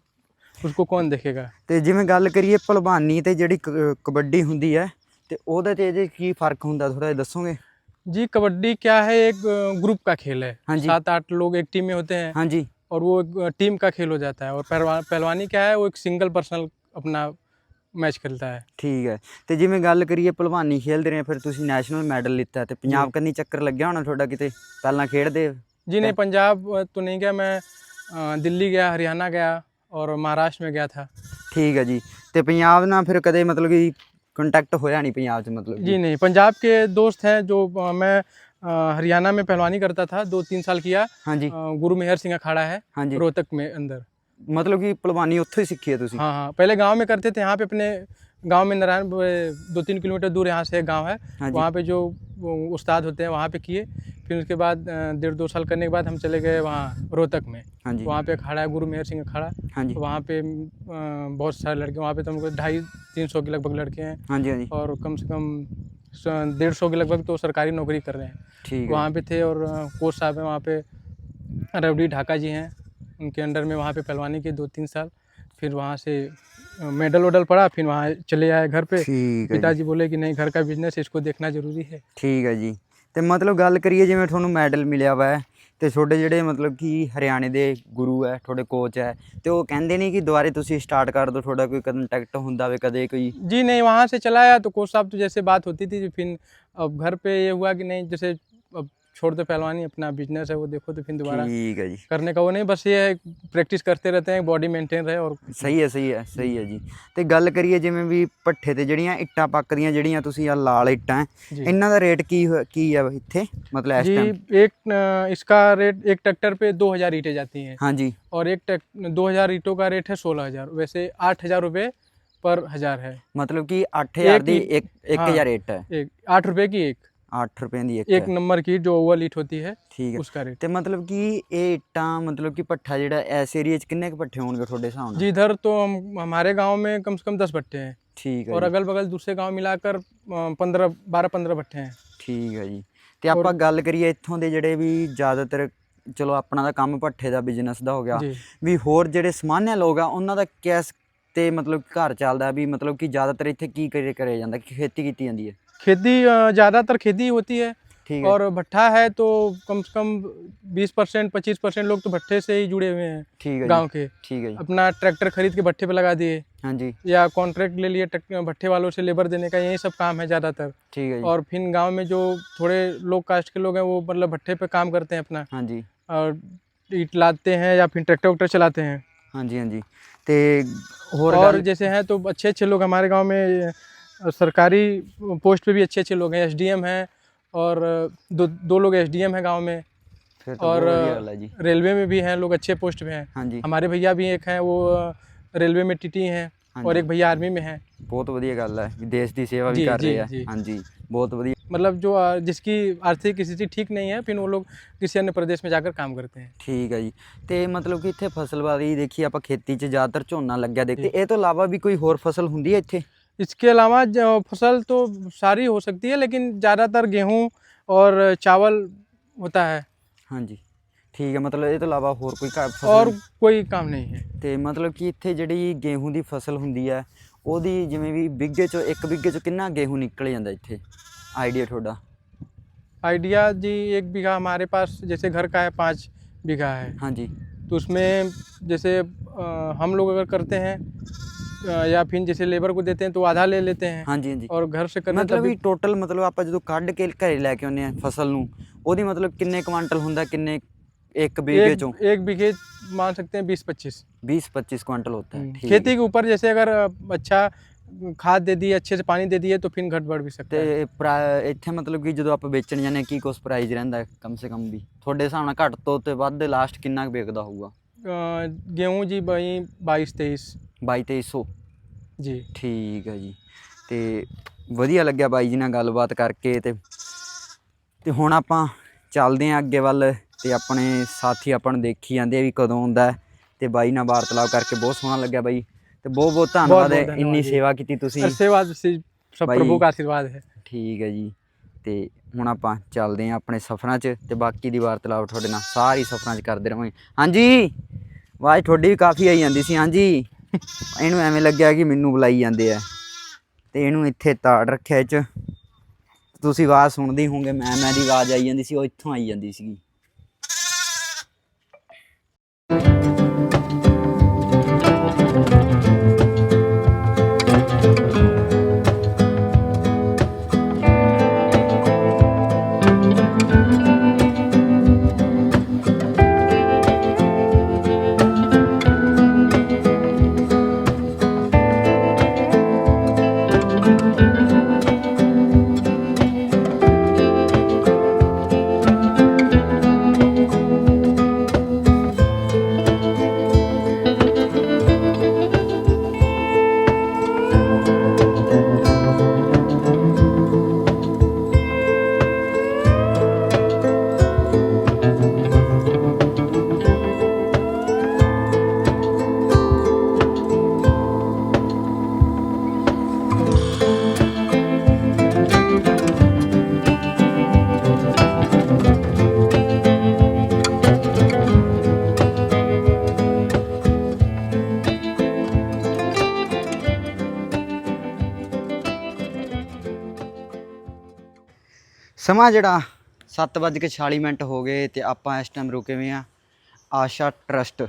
उसको कौन देखेगा। ਤੇ ਜਿਵੇਂ ਗੱਲ ਕਰੀਏ ਭਲਵਾਨੀ ਤੇ ਜਿਹੜੀ ਕਬੱਡੀ ਹੁੰਦੀ ਹੈ ਤੇ ਉਹਦੇ ਤੇ ਇਹਦੇ ਕੀ ਫਰਕ ਹੁੰਦਾ, ਥੋੜਾ ਜਿਹਾ ਦੱਸੋਗੇ? जी कबड्डी क्या है, एक ग्रुप का खेल है। हाँ जी। 7-8 लोग एक टीम में होते हैं हाँ जी। और वो एक टीम का खेल हो जाता है। और पहलवानी क्या है, वो एक सिंगल पर्सनल अपना मैच खेलता है। ਠੀਕ ਹੈ। ਤੇ ਜਿਵੇਂ ਗੱਲ ਕਰੀਏ ਭਲਵਾਨੀ ਖੇਡਦੇ ਰਹੇ ਫਿਰ ਤੁਸੀਂ ਨੈਸ਼ਨਲ ਮੈਡਲ ਲਿੱਤਾ ਤੇ ਪੰਜਾਬ ਕੰਨੀ ਚੱਕਰ ਲੱਗਿਆ ਹੋਣਾ ਤੁਹਾਡਾ ਕਿਤੇ ਪਹਿਲਾਂ ਖੇਡਦੇ? जी नहीं, पंजाब तो नहीं गया मैं, दिल्ली गया, हरियाणा गया और महाराष्ट्र में गया था। ਠੀਕ ਹੈ ਜੀ। ਤੇ ਪੰਜਾਬ ਨਾਲ ਫਿਰ ਕਦੇ ਮਤਲਬ ਕਿ ਕੰਟੈਕਟ ਹੋਇਆ ਨਹੀਂ ਪੰਜਾਬ 'ਚ ਮਤਲਬ जी नहीं, पंजाब के दोस्त हैं जो मैं हरियाणा में पहलवानी करता था, 2-3 साल किया। हाँ जी। गुरु मेहर सिंह अखाड़ा है हाँ जी। रोहतक में अंदर। ਮਤਲਬ ਕਿ ਭਲਵਾਨੀ ਉੱਥੋਂ ਹੀ ਸਿੱਖੀ ਹੈ ਤੁਸੀਂ? हाँ हाँ, पहले गांव में करते थे, यहाँ पे अपने गांव में नारायण 2-3 किलोमीटर दूर यहाँ से एक गांव है। हाँ जी। वहाँ पे जो उस्ताद होते हैं वहाँ पे किए। फिर उसके बाद 1.5-2 साल करने के बाद हम चले गए वहाँ रोहतक में। हाँ जी। वहाँ पे अखाड़ा है गुरु मेहर सिंह अखाड़ा। हाँ जी। वहाँ पे बहुत सारे लड़के, वहाँ पे तो हमको 250-300 के लगभग लड़के हैं। हाँ जी। हाँ जी। और कम से कम 150 के लगभग तो सरकारी नौकरी कर रहे हैं। ठीक है। वहाँ पे थे और कोच साहब हैं वहाँ पे, रवड़ी ढाका जी हैं, उनके अंडर में वहाँ पे पहलवानी के 2-3 साल। फिर वहाँ से मेडल वेडल पड़ा, फिर वहाँ चले आए घर पे। ठीक है जी। पिताजी बोले कि नहीं, घर का बिजनेस है, इसको देखना ज़रूरी है। ਠੀਕ ਹੈ ਜੀ। ਤੇ ਮਤਲਬ ਗੱਲ ਕਰੀਏ ਜਿਵੇਂ ਤੁਹਾਨੂੰ ਮੈਡਲ ਮਿਲਿਆ ਵਾ ਤੇ ਤੁਹਾਡੇ ਜਿਹੜੇ ਮਤਲਬ ਕਿ ਹਰਿਆਣੇ ਦੇ ਗੁਰੂ ਹੈ, ਤੁਹਾਡੇ ਕੋਚ ਹੈ, ਤੇ ਉਹ ਕਹਿੰਦੇ ਨਹੀਂ ਕਿ ਦੁਬਾਰੇ ਤੁਸੀਂ ਸਟਾर्ट ਕਰ ਦਿਓ, ਤੁਹਾਡਾ ਕੋਈ ਕੰਟੈਕਟ ਹੁੰਦਾ ਵੇ ਕਦੇ ਕੋਈ? जी नहीं, वहाँ से चला आया तो कोच साहब तो जैसे बात होती थी, फिर अब घर पे ये हुआ कि नहीं, जैसे अब छोड़ दो पहलवानी, अपना बिजनेस है वो देखो, तो फिर दोबारा ਠੀਕ ਹੈ ਜੀ। करने का वो नहीं, बस ये है प्रैक्टिस करते रहते हैं, बॉडी मेंटेन रहे। और ਸਹੀ ਹੈ, ਸਹੀ ਹੈ, ਸਹੀ ਹੈ ਜੀ। ਤੇ ਗੱਲ ਕਰੀਏ ਜਿਵੇਂ ਵੀ ਭੱਠੇ ਤੇ ਜਿਹੜੀਆਂ ਇੱਟਾਂ ਪੱਕਦੀਆਂ, ਜਿਹੜੀਆਂ ਤੁਸੀਂ ਆ ਲਾਲ ਇੱਟਾਂ ਹੈ, जी ਇਹਨਾਂ ਦਾ ਰੇਟ ਕੀ ਕੀ ਹੈ ਇੱਥੇ ਮਤਲਬ ਇਸ जी ਟਾਈਮ? एक इसका रेट, एक ट्रैक्टर पे 2000 ईंटें जाती हैं। हाँ जी। और 2000 ईंटों का रेट है 16000। वैसे 8000 रुपये पर 1000 है। ਮਤਲਬ ਕਿ 8000 ਦੀ एक- ਇੱਕ हाँ। 1000 ਇੱਟ ਹੈ? एक 8 रुपये की एक 8 ਰੁਪਏ ਦੀ ਇੱਕ एक ਹੈ। नंबर की जो ओवल ईंट होती है, ਠੀਕ ਹੈ। उसका रेट। ਤੇ ਮਤਲਬ ਕਿ ਇਹ ਇੱਟਾਂ ਮਤਲਬ ਕਿ ਭੱਠਾ ਜਿਹੜਾ ਇਸ ਏਰੀਆ 'ਚ ਕਿੰਨੇ ਕੁ ਭੱਠੇ ਹੋਣਗੇ ਤੁਹਾਡੇ ਹਿਸਾਬ ਨਾਲ? जी इधर तो हमारे गांव में कम से कम 10 भट्टे हैं। ਠੀਕ ਹੈ और ਜੀ। अगल बगल दूसरे गांव मिलाकर 12-15 भट्टे हैं। ਠੀਕ ਹੈ ਜੀ। ਤੇ ਆਪਾਂ ਗੱਲ ਕਰੀਏ ਇੱਥੋਂ ਦੇ ਜਿਹੜੇ ਵੀ ਜ਼ਿਆਦਾਤਰ, ਚਲੋ ਆਪਣਾ ਦਾ ਕੰਮ ਭੱਠੇ ਦਾ ਬਿਜ਼ਨਸ ਦਾ ਹੋ ਗਿਆ, जी ਵੀ ਹੋਰ ਜਿਹੜੇ ਸਮਾਨਿਆ ਲੋਕ ਆ ਉਹਨਾਂ ਦਾ ਕਿਸ ਤੇ ਮਤਲਬ ਘਰ ਚੱਲਦਾ ਵੀ, ਮਤਲਬ ਕਿ ਜ਼ਿਆਦਾਤਰ ਇੱਥੇ ਕੀ ਕਰਿਆ ਜਾਂਦਾ, ਕਿ ਖੇਤੀ ਕੀਤੀ ਜਾਂਦੀ ਹੈ? खेती ज़्यादातर खेती होती है। ठीक है। और भट्ठा है तो कम से कम 20% 25% लोग तो भट्टे से ही जुड़े हुए हैं ठीक है गांव जी। के। ठीक है जी। अपना ट्रैक्टर खरीद के भट्टे पे लगा दिए, हाँ जी। या कॉन्ट्रैक्ट ले लिए भट्टे वालों से लेबर देने का, यही सब काम है ज़्यादातर। ठीक है जी। और फिर गांव में जो थोड़े लोग कास्ट के लोग हैं वो मतलब भट्टे पे काम करते हैं अपना, हाँ जी। और ईंट लाते हैं या फिर ट्रैक्टर वैक्टर चलाते हैं। हाँ जी। हाँ जी। ते और और जैसे हैं तो अच्छे अच्छे लोग हमारे गांव में, सरकारी पोस्ट पे भी अच्छे अच्छे लोग हैं। एसडीएम हैं और दो लोग एसडीएम हैं गांव में। फिर तो और बहुत बढ़िया गल है जी। रेलवे में भी हैं लोग, अच्छे पोस्ट पे हैं। हाँ जी। हमारे भैया भी एक हैं, वो रेलवे में टीटी हैं। हाँ और जी। एक भैया आर्मी में हैं। बहुत बढ़िया गल है कि देश की सेवा भी जी, कर जी, रहे हैं। जी। हाँ जी, बहुत बढ़िया। मतलब जो जिसकी आर्थिक स्थिति ठीक नहीं है, फिर वो लोग किसी अन्य प्रदेश में जाकर काम करते हैं। ਠੀਕ ਹੈ ਜੀ। ਤੇ ਮਤਲਬ ਕਿ ਇੱਥੇ ਫਸਲਬਾੜੀ ਦੇਖੀ ਆਪਾਂ, ਖੇਤੀ 'ਚ ਜ਼ਿਆਦਾतर ਝੋਨਾ ਲੱਗਿਆ ਦੇਖਦੇ, ਇਹ ਤੋਂ ਇਲਾਵਾ ਵੀ ਕੋਈ ਹੋਰ ਫਸਲ ਹੁੰਦੀ ਹੈ ਇੱਥੇ? इसके अलावा फसल तो सारी हो सकती है, लेकिन ज़्यादातर गेहूँ और चावल होता है। हाँ जी। ਠੀਕ ਹੈ, ਮਤਲਬ ਇਹ ਤੋਂ ਇਲਾਵਾ ਹੋਰ ਕੋਈ ਫਸਲ? और कोई काम नहीं है। ਤੇ ਮਤਲਬ ਕਿ ਇੱਥੇ ਜਿਹੜੀ ਗੇਹੂੰ ਦੀ ਫਸਲ ਹੁੰਦੀ ਹੈ, ਉਹਦੀ ਜਿਵੇਂ ਵੀ ਬਿੱਗੇ 'ਚੋਂ, ਇੱਕ ਬਿੱਗੇ 'ਚੋਂ ਕਿੰਨਾ ਗੇਹੂੰ ਨਿਕਲ ਜਾਂਦਾ ਇੱਥੇ, ਆਈਡੀਆ ਤੁਹਾਡਾ? आइडिया जी, 1 बीघा हमारे पास, जैसे घर का है 5 बीघा है, हाँ जी। तो उसमें जैसे हम लोग अगर करते हैं या फिर जैसे लेबर को देते हैं तो आधा ले लेते हैं। हाँ जी। हाँ जी। और घर से करने ਮਤਲਬ ਵੀ तभी ਟੋਟਲ, ਮਤਲਬ ਆਪਾਂ ਜਦੋਂ ਕੱਢ ਕੇ ਘਰੇ ਲੈ ਕੇ ਆਉਂਦੇ ਆ ਫਸਲ ਨੂੰ, ਉਹਦੀ ਮਤਲਬ ਕਿੰਨੇ ਕੁਆਂਟਲ ਹੁੰਦਾ, ਕਿੰਨੇ ਇੱਕ बीघे चों? एक बीघे मान सकते हैं 20-25। 20-25 क्विंटल होता है। ठीक है। खेती के ऊपर, जैसे अगर अच्छा खाद दे दिए, अच्छे से पानी दे दिए तो फिर घट बढ़ भी सकता है। ਤੇ ਇੱਥੇ ਮਤਲਬ ਕਿ ਜਦੋਂ ਆਪਾਂ ਵੇਚਣ ਜਾਂਦੇ ਹਾਂ ਕੀ ਕੁਛ ਪ੍ਰਾਈਸ ਰਹਿੰਦਾ ਹੈ ਕਮ ਸੇ ਕਮ ਵੀ ਤੁਹਾਡੇ ਹਿਸਾਬ ਨਾਲ ਘੱਟ ਤੋਂ ਤੇ ਵੱਧ ਲਾਸਟ ਕਿੰਨਾ ਕੁ ਵਿਕਦਾ ਹੋਊਗਾ? गेहूँ जी वही 22-23 2200 जी। ਠੀਕ ਹੈ ਜੀ। ਤੇ ਵਧੀਆ ਲੱਗਿਆ ਬਾਈ ਜੀ ਨਾਲ ਗੱਲਬਾਤ ਕਰਕੇ ਤੇ ਹੁਣ ਆਪਾਂ ਚੱਲਦੇ ਹਾਂ ਅੱਗੇ ਵੱਲ ਤੇ ਆਪਣੇ ਸਾਥੀ ਆਪਾਂ ਨੂੰ ਦੇਖੀ ਜਾਂਦੇ ਆ ਵੀ ਕਦੋਂ ਆਉਂਦਾ ਹੈ ਤੇ ਬਾਈ ਨਾਲ ਵਾਰਤਾਲਾਪ ਕਰਕੇ ਬਹੁਤ ਸੋਹਣਾ ਲੱਗਿਆ ਬਾਈ ਤੇ ਬਹੁਤ ਬਹੁਤ ਧੰਨਵਾਦ ਹੈ धन्यवाद ਇੰਨੀ जी। ਸੇਵਾ ਕੀਤੀ ਤੁਸੀਂ। आशीर्वाद से सब भाई। प्रभु का आशीर्वाद है। ਠੀਕ ਹੈ ਜੀ। ਤੇ ਹੁਣ ਆਪਾਂ ਚੱਲਦੇ ਹਾਂ ਆਪਣੇ ਸਫ਼ਰਾਂ 'ਚ ਤੇ ਬਾਕੀ ਦੀ ਵਾਰਤਾਲਾਪ ਤੁਹਾਡੇ ਨਾਲ ਸਾਰੀ ਸਫ਼ਰਾਂ 'ਚ ਕਰਦੇ ਰਹਾਂਗੇ। ਹਾਂਜੀ ਆਵਾਜ਼ ਤੁਹਾਡੀ ਵੀ ਕਾਫੀ ਆਈ ਜਾਂਦੀ ਸੀ। ਹਾਂਜੀ ਇਹਨੂੰ ਐਵੇਂ ਲੱਗਿਆ ਕਿ ਮੈਨੂੰ ਬੁਲਾਈ ਜਾਂਦੇ ਆ ਤੇ ਇਹਨੂੰ ਇੱਥੇ ਤਾੜ ਰੱਖਿਆ ਇਹ 'ਚ ਤੁਸੀਂ ਆਵਾਜ਼ ਸੁਣਦੇ ਹੋਵੋਗੇ ਮੈਂ ਦੀ ਆਵਾਜ਼ ਆਈ ਜਾਂਦੀ ਸੀ ਉਹ ਇੱਥੋਂ ਆਈ ਜਾਂਦੀ ਸੀਗੀ। ਸਮਾਂ ਜਿਹੜਾ 7:46 ਹੋ ਗਏ ਤੇ ਆਪਾਂ ਇਸ ਟਾਈਮ ਰੁਕੇ ਹੋਏ ਹਾਂ ਆਸ਼ਾ ਟਰਸਟ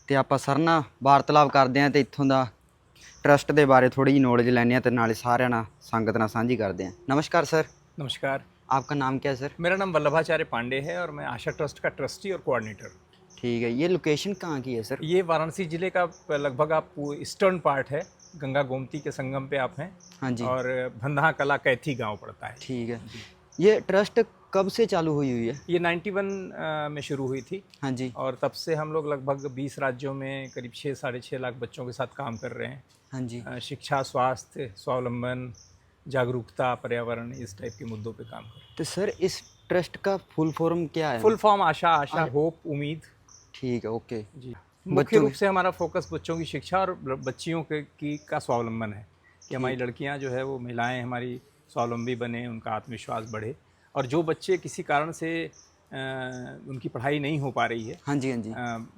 ਤੇ ਆਪਾਂ ਸਰ ਨਾਲ ਵਾਰਤਾਲਾਪ ਕਰਦੇ ਹਾਂ ਤੇ ਇੱਥੋਂ ਦਾ ਟਰਸਟ ਦੇ ਬਾਰੇ ਥੋੜੀ ਜਿਹੀ ਨੌਲੇਜ ਲੈਂਦੇ ਹਾਂ ਤੇ ਨਾਲੇ ਸਾਰਿਆਂ ਨਾਲ ਸੰਗਤ ਨਾਲ ਸਾਂਝੀ ਕਰਦੇ ਹਾਂ। ਨਮस्कार सर। नमस्कार। आपका नाम क्या है सर? मेरा नाम वल्लभाचार्य पांडे है और मैं आशा ट्रस्ट का ट्रस्टी और कोऑर्डिनेटर हूँ। ठीक है। ये लोकेशन कहाँ की है सर? ये वाराणसी ज़िले का लगभग आप ईस्टर्न पार्ट है, गंगा गोमती के संगम पे आप हैं। हाँ जी। और भंदहा कला कैथी गांव पड़ता है। ठीक है। ये ट्रस्ट कब से चालू हुई है? ये 91 में शुरू हुई थी। हाँ जी। और तब से हम लोग लगभग 20 राज्यों में करीब 6-6.5 लाख बच्चों के साथ काम कर रहे हैं। हाँ जी। शिक्षा, स्वास्थ्य, स्वावलंबन, जागरूकता, पर्यावरण, इस टाइप के मुद्दों पे काम कर रहे हैं। तो सर इस ट्रस्ट का फुल फॉर्म क्या है? फुल फॉर्म आशा होप उम्मीद। ठीक है। ओके जी। मुख्य रूप से हमारा फोकस बच्चों की शिक्षा और बच्चियों का स्वावलंबन है कि हमारी लड़कियां जो है वो महिलाएं हमारी स्वावलंबी बने, उनका आत्मविश्वास बढ़े। और जो बच्चे किसी कारण से उनकी पढ़ाई नहीं हो पा रही है, हाँ जी, हाँ जी,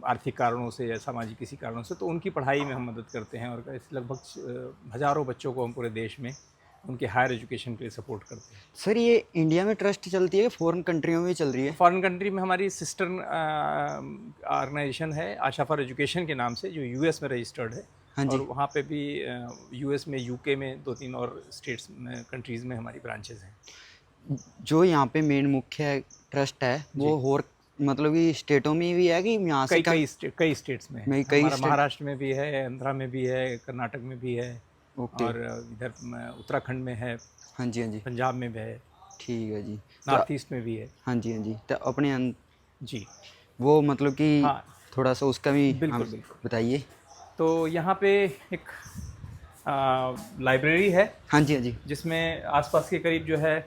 आर्थिक कारणों से या सामाजिक किसी कारणों से, तो उनकी पढ़ाई में हम मदद करते हैं। और लगभग हज़ारों बच्चों को हम पूरे देश में उनके हायर एजुकेशन के लिए सपोर्ट करते हैं। सर ये इंडिया में ट्रस्ट चलती है, फॉरेन कंट्रियों में चल रही है? फॉरेन कंट्री में हमारी सिस्टर ऑर्गेनाइजेशन है आशा फॉर एजुकेशन के नाम से, जो यूएस में रजिस्टर्ड है। हाँ जी। और वहाँ पे भी यूएस में, यूके में 2-3 और स्टेट्स में, कंट्रीज़ में हमारी ब्रांचेज हैं। जो यहाँ पे मेन मुख्य ट्रस्ट है वो और मतलब कि स्टेटों में भी है कि यहाँ से कई स्टेट्स में है। कई महाराष्ट्र में भी है, आंध्रा में भी है, कर्नाटक में भी है, और इधर उत्तराखंड में है। हाँ जी, हाँ जी। पंजाब में भी है। ठीक है जी। नॉर्थ ईस्ट में भी है। हाँ जी, हाँ जी। तो अपने जी वो मतलब कि हाँ, थोड़ा सा उसका भी बिल्कुल बताइए। तो यहाँ पे एक लाइब्रेरी है। हाँ जी, हाँ जी। जिसमें आसपास के करीब जो है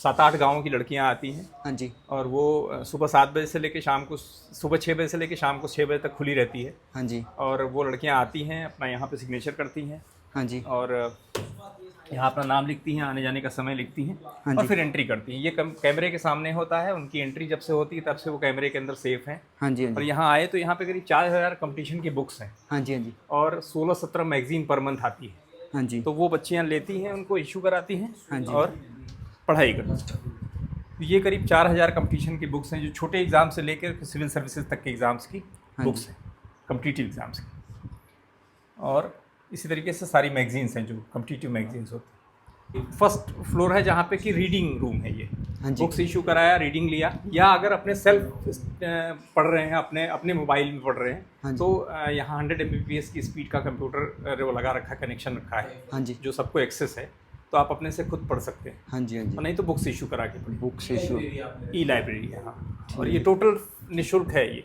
7-8 गाँवों की लड़कियाँ आती हैं। हाँ जी। और वो सुबह 7 बजे से लेकर शाम को, सुबह 6 बजे से लेकर शाम को 6 बजे तक खुली रहती है। हाँ जी। और वो लड़कियाँ आती हैं, अपना यहाँ पे सिग्नेचर करती हैं। हाँ जी। और यहाँ अपना नाम लिखती हैं, आने जाने का समय लिखती हैं। हाँ और जी। फिर एंट्री करती हैं। ये कैमरे के सामने होता है। उनकी एंट्री जब से होती है तब से वो कैमरे के अंदर सेफ हैं। हाँ जी, हाँ और जी। यहाँ आए तो यहाँ पे करीब 4000 कंपटीशन की बुक्स हैं। हाँ जी, हाँ जी। और 16-17 मैगजीन पर मंथ आती है। हाँ जी। तो वो बच्चियाँ लेती हैं, उनको इशू कराती हैं। हाँ जी। और पढ़ाई करती हैं। तो ये करीब 4000 कंपटीशन की बुक्स हैं, जो छोटे एग्ज़ाम से लेकर सिविल सर्विसेज तक के एग्ज़ाम्स की बुक्स हैं, कम्पिटिटिव एग्ज़ाम्स की। और इसी तरीके से सारी मैगजीन्स हैं जो कम्पिटिटिव मैगजीन्स होती हैं। फर्स्ट फ्लोर है जहाँ पे कि रीडिंग रूम है ये। हाँ जी। बुक्स इशू कराया, रीडिंग लिया, या अगर अपने सेल्फ पढ़ रहे हैं, अपने अपने मोबाइल में पढ़ रहे हाँ हैं, जी। तो यहाँ 100 Mbps की स्पीड का कंप्यूटर वो लगा रखा है, कनेक्शन रखा है, हाँ जी। जो सबको एक्सेस है, तो आप अपने से खुद पढ़ सकते हैं। हाँ जी। हाँ और जी। नहीं तो बुक्स इशू करा के पढ़िए। बुक्स इशू ई लाइब्रेरी है, हाँ। और ये टोटल निःशुल्क है, ये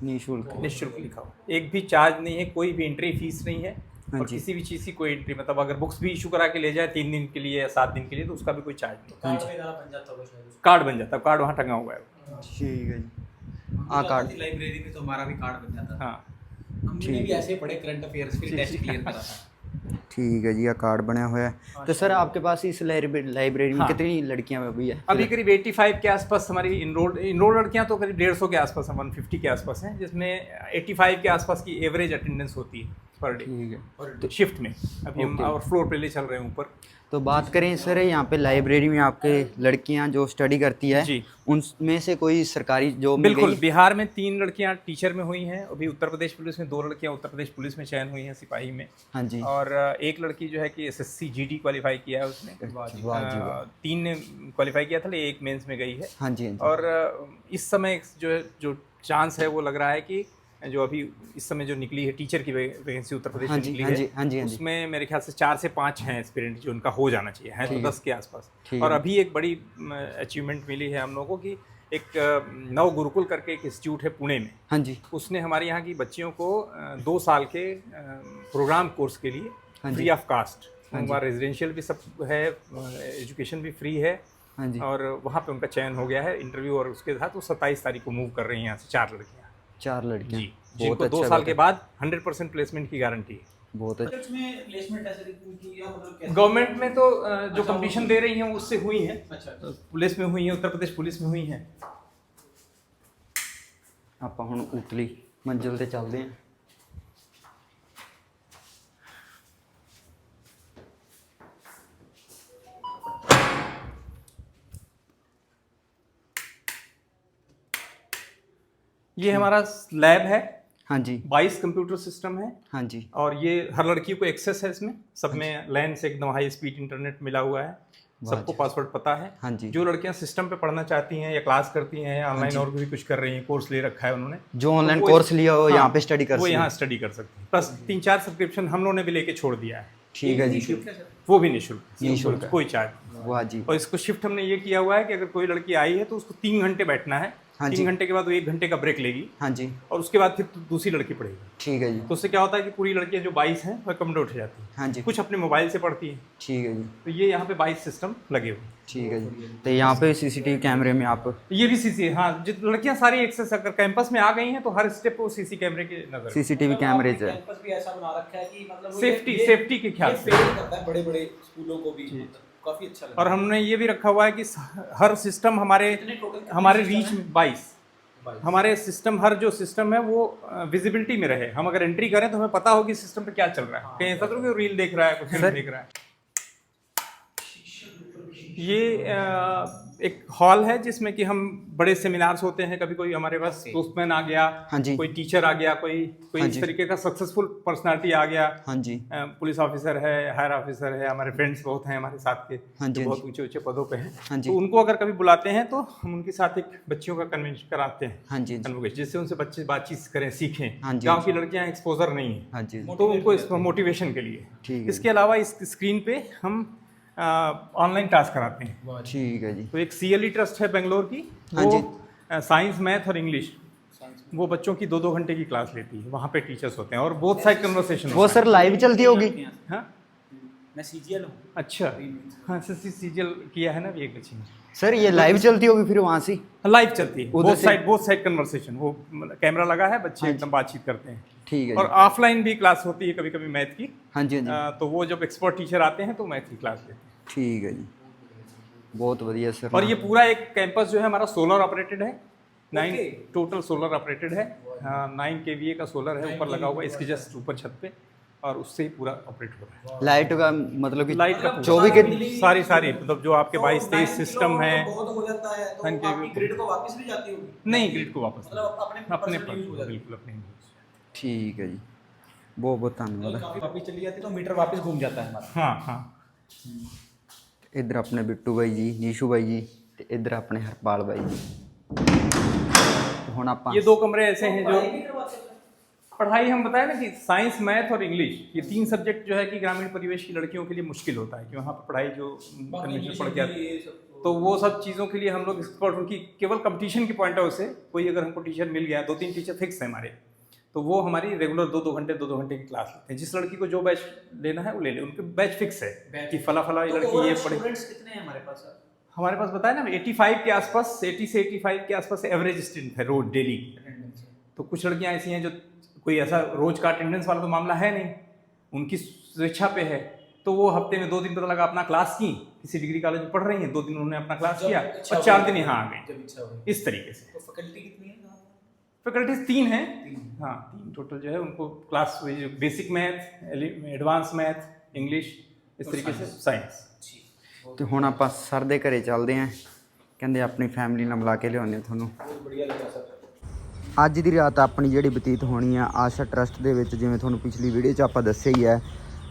निःशुल्क। निःशुल्क लिखा हुआ, एक भी चार्ज नहीं है, कोई भी एंट्री फीस नहीं है, हाँ और जी। किसी भी चीज़ की कोई एंट्री, मतलब अगर बुक्स भी इशू करा के ले जाए 3 दिन के लिए या 7 दिन के लिए, तो उसका भी कोई चार्ज नहीं। हाँ जी। कार्ड बन जाता है, कार्ड वहाँ टंगा हुआ है। ठीक है जी। कार्ड। लाइब्रेरी में तो हमारा भी कार्ड बन जाता था। हाँ, हमने भी ऐसे पढ़े करंट अफेयर्स, फिर टेस्ट क्लियर करा था। ठीक है जी, यह कार्ड बना हुआ है। तो सर आपके पास इस लाइब्रेरी में हाँ। कितनी लड़कियां अभी है? अभी करीब 85 के आसपास हमारी इनरोल्ड लड़कियां तो करीब 150 के आसपास हैं, 150 के आसपास हैं, जिसमें 85 के आसपास की एवरेज अटेंडेंस होती है पर डे, ठीक है। और शिफ्ट में। अभी हम ओके। और फ्लोर पे ले चल रहे हैं ऊपर। तो बात करें सर, यहाँ पे लाइब्रेरी में आपके लड़कियां जो स्टडी करती है, जी। उनमें से कोई सरकारी जॉब मिल बिल्कुल, गई? बिहार में 3 लड़कियां टीचर में हुई हैं, अभी उत्तर प्रदेश पुलिस में 2 लड़कियां उत्तर प्रदेश पुलिस में चयन हुई हैं सिपाही में, हाँ जी। और एक लड़की जो है कि SSC GD क्वालिफाई किया है उसने, वाह जी वाह। 3 ने क्वालिफाई किया था, लेकिन एक मेंस में गई है। हाँ जी। हाँ जी। और इस समय जो चांस है वो लग रहा है कि जो अभी इस समय जो निकली है टीचर की वैकेंसी उत्तर प्रदेश हाँ में जी। निकली हाँ जी। है, हाँ जी। हाँ जी। उसमें मेरे ख्याल से 4 से 5 हैं एस्पिरेंट जो उनका हो जाना चाहिए, है तो 10 के आसपास। ठीक और है। अभी एक बड़ी अचीवमेंट मिली है हम लोगों को कि एक नव गुरुकुल करके एक इंस्टीट्यूट है पुणे में, हाँ जी। उसने हमारे यहाँ की बच्चियों को 2 साल के प्रोग्राम कोर्स के लिए हाँ जी। फ्री ऑफ कास्ट, हाँ जी। वहाँ रेजिडेंशियल भी सब है, एजुकेशन भी फ्री है, हाँ जी। और वहाँ पे उनका चयन हो गया है इंटरव्यू, और उसके साथ वो 27 तारीख को मूव कर रही हैं यहाँ से 4 लड़कियाँ 4 लड़कियां। जी, बहुत जिनको 2 अच्छा साल बात के है। बाद 100% प्लेसमेंट की गारंटी है। बहुत अच्छा। इसमें प्लेसमेंट ऐसे की या मतलब कैसे? गवर्नमेंट में तो जो कंपटीशन दे रही हैं वो उससे हुई हैं, अच्छा। पुलिस में हुई हैं, उत्तर प्रदेश पुलिस में हुई हैं। ਆਪਾਂ ਹੁਣ ਉਤਲੀ ਮੰਜ਼ਿਲ ਤੇ ਚੱਲਦੇ ਹਾਂ। ये हमारा लैब है, हाँ जी। 22 कंप्यूटर सिस्टम है, हाँ जी। और ये हर लड़की को एक्सेस है इसमें, सब में लैन से एकदम हाई स्पीड इंटरनेट मिला हुआ है, सबको पासवर्ड पता है। हाँ जी। जो लड़कियां सिस्टम पे पढ़ना चाहती हैं या क्लास करती हैं या ऑनलाइन और भी कुछ कर रही हैं, कोर्स ले रखा है उन्होंने, जो ऑनलाइन वो कोर्स लिया हो हाँ, यहाँ पे स्टडी कर वो सकते यहाँ हैं। स्टडी कर सकते हैं। प्लस 3-4 सब्सक्रिप्शन हम लोगों ने भी लेके छोड़ दिया है, ठीक है जी। वो भी निःशुल्क, निःशुल्क है। कोई चार्ज नहीं। वाह जी। और इसको शिफ्ट हमने ये किया हुआ है कि अगर कोई लड़की आई है तो उसको 3 घंटे बैठना है, हाँ 3 जी। घंटे के बाद वो 1 घंटे का ब्रेक लेगी, हाँ जी। और उसके बाद फिर दूसरी लड़की पढ़ेगी। ठीक है जी। तो उससे क्या होता है कि पूरी लड़कियां जो 22 हैं वह कमरे उठ जाती हैं, हाँ जी। कुछ अपने मोबाइल से पढ़ती हैं। ठीक है जी। तो ये यहाँ पे 22 सिस्टम लगे हुए हैं। ठीक है जी। तो यहाँ पे सीसीटीवी कैमरे में आप ये भी सीसी, हाँ, जित लड़कियां सारी एक्सेस अगर कैंपस में आ गई हैं तो हर स्टेप को सीसी कैमरे की नजर है। सीसीटीवी कैमरे से कैंपस भी ऐसा बना रखा है कि मतलब वो सेफ्टी के ख्याल से। फेल करता है बड़े-बड़े स्कूलों को भी, काफी अच्छा लगा। और हमने ये भी रखा हुआ है कि हर सिस्टम हमारे रीच में 22 हमारे सिस्टम, हर जो सिस्टम है वो विजिबिलिटी में रहे, हम अगर एंट्री करें तो हमें पता हो कि सिस्टम पे क्या चल रहा है, कहीं ऐसा तो नहीं रील देख रहा है, कुछ नहीं देख रहा है। ये एक हॉल है जिसमें कि हम बड़े सेमिनार्स होते हैं, कभी कोई हमारे पास पोस्टमैन आ गया, हाँ जी। कोई टीचर आ गया, कोई हाँ इस जी। तरीके का सक्सेसफुल पर्सनालिटी आ गया, हाँ जी। पुलिस ऑफिसर है, हायर ऑफिसर है, हमारे फ्रेंड्स बहुत हैं हमारे साथ के, हाँ जी, जो हाँ बहुत जी। ऊंचे ऊंचे पदों पे हैं, हाँ जी। तो उनको अगर कभी बुलाते हैं तो हम उनके साथ एक बच्चियों का कन्वेंशन कराते हैं, हाँ जी। कन्वोकेशन, जिससे उनसे बच्चे बातचीत करें, सीखें। हाँ जी। गाँव की लड़कियाँ एक्सपोजर नहीं है, हाँ जी। तो उनको इस मोटिवेशन के लिए। ठीक है। इसके अलावा इस स्क्रीन पे हम ऑनलाइन क्लास कराते हैं। ठीक है जी। तो एक CLE ट्रस्ट है बेंगलोर की, हाँ वो साइंस, मैथ और इंग्लिश, वो बच्चों की 2-2 घंटे की क्लास लेती है, वहाँ पे टीचर्स होते हैं और बोथ साइड कन्वर्सेशन। वो सर लाइव चलती होगी? हाँ, मैं CGL हूँ। अच्छा, हाँ, CGL किया है ना अभी एक बच्ची ने। सर ये लाइव चलती होगी फिर वहाँ से? लाइव चलती है, उधर से- बोथ साइड कन्वर्सेशन, वो कैमरा लगा है, बच्चे एकदम बातचीत करते हैं। ठीक है और जी। ऑफलाइन भी क्लास होती है कभी कभी मैथ की, हाँ जी। हाँ जी। तो वो जब एक्सपर्ट टीचर आते हैं तो मैथ की क्लास लेते हैं। ठीक है जी। बहुत बढ़िया सर। और ये पूरा एक कैंपस जो है हमारा सोलर ऑपरेटेड है, 9 टोटल सोलर ऑपरेटेड है, 9 kVA का सोलर है ऊपर लगा हुआ, इसके जस्ट ऊपर छत पे, और उससे ही पूरा ऑपरेट हो रहा है। लाइट का मतलब कि लाइट का 24 के सारी मतलब जो आपके 22-23 सिस्टम है, बहुत हो जाता है तो हाँ जी, आपकी ग्रिड को वापस भी जाती होगी? नहीं, ग्रिड को वापस मतलब अपने अपने personal use हो जाती है। बिल्कुल अपने use। ठीक है जी। बहुत बहुत धन्यवाद। काफी वापस चली जाती है तो मीटर वापस घूम जाता है हमारा। हाँ हाँ। इधर अपने बिट्टू भाई जी, नीशू भाई जी, ਤੇ ਇੱਧਰ ਆਪਣੇ ਹਰਪਾਲ ਬਾਈ ਜੀ। ਤੇ ਹੁਣ ਆਪਾਂ ये 2 कमरे ऐसे हैं जो पढ़ाई हम बताए ना कि साइंस, मैथ और इंग्लिश, ये 3 सब्जेक्ट जो है कि ग्रामीण परिवेश की लड़कियों के लिए मुश्किल होता है कि वहाँ पर पढ़ाई जो कन्वेंशनल पढ़ के आती है, तो वो सब चीज़ों के लिए हम लोग एक्सपर्ट, उनकी केवल कंपटीशन की पॉइंट ऑफ व्यू से कोई अगर हमको टीचर मिल गया, 2-3 टीचर फिक्स है हमारे, तो वो हमारी रेगुलर 2-2 घंटे की क्लास लेते हैं। जिस लड़की को जो बैच लेना है वो ले ले, उनके बैच फिक्स है कि फला फला ये लड़की ये पढ़े। कितने हैं हमारे पास? हमारे पास बताया ना 85 के आसपास, 80 से 85 के आसपास एवरेज स्टूडेंट है रोज डेली। तो कुछ लड़कियां ऐसी हैं जो कोई ऐसा रोज का अटेंडेंस वाला तो मामला है नहीं, उनकी स्वेच्छा पे है, तो वो हफ्ते में 2 दिन पता लगा अपना क्लास की, किसी डिग्री कॉलेज में पढ़ रही हैं, 2 दिन उन्होंने अपना क्लास किया और 4 दिन यहाँ आ गए। इस तरीके से फैकल्टी कितनी है? फैकल्टीज 3 हैं, हाँ 3 टोटल जो है उनको class, basic math, advance math, English, इस तरीके से साइंस। ਤੇ ਹੁਣ ਆਪਾਂ ਸਰ ਦੇ ਘਰੇ ਚੱਲਦੇ ਆਂ, ਕਹਿੰਦੇ ਆਪਣੀ ਫੈਮਿਲੀ ਨਾਲ ਮਿਲਾ ਕੇ ਲਿਆਉਂਦੇ ਤੁਹਾਨੂੰ। ਅੱਜ ਦੀ ਰਾਤ ਆਪਣੀ ਜਿਹੜੀ ਬਤੀਤ ਹੋਣੀ ਆ ਆਸ਼ਾ ਟਰਸਟ ਦੇ ਵਿੱਚ, ਜਿਵੇਂ ਤੁਹਾਨੂੰ ਪਿਛਲੀ ਵੀਡੀਓ 'ਚ ਆਪਾਂ ਦੱਸਿਆ ਹੀ ਹੈ।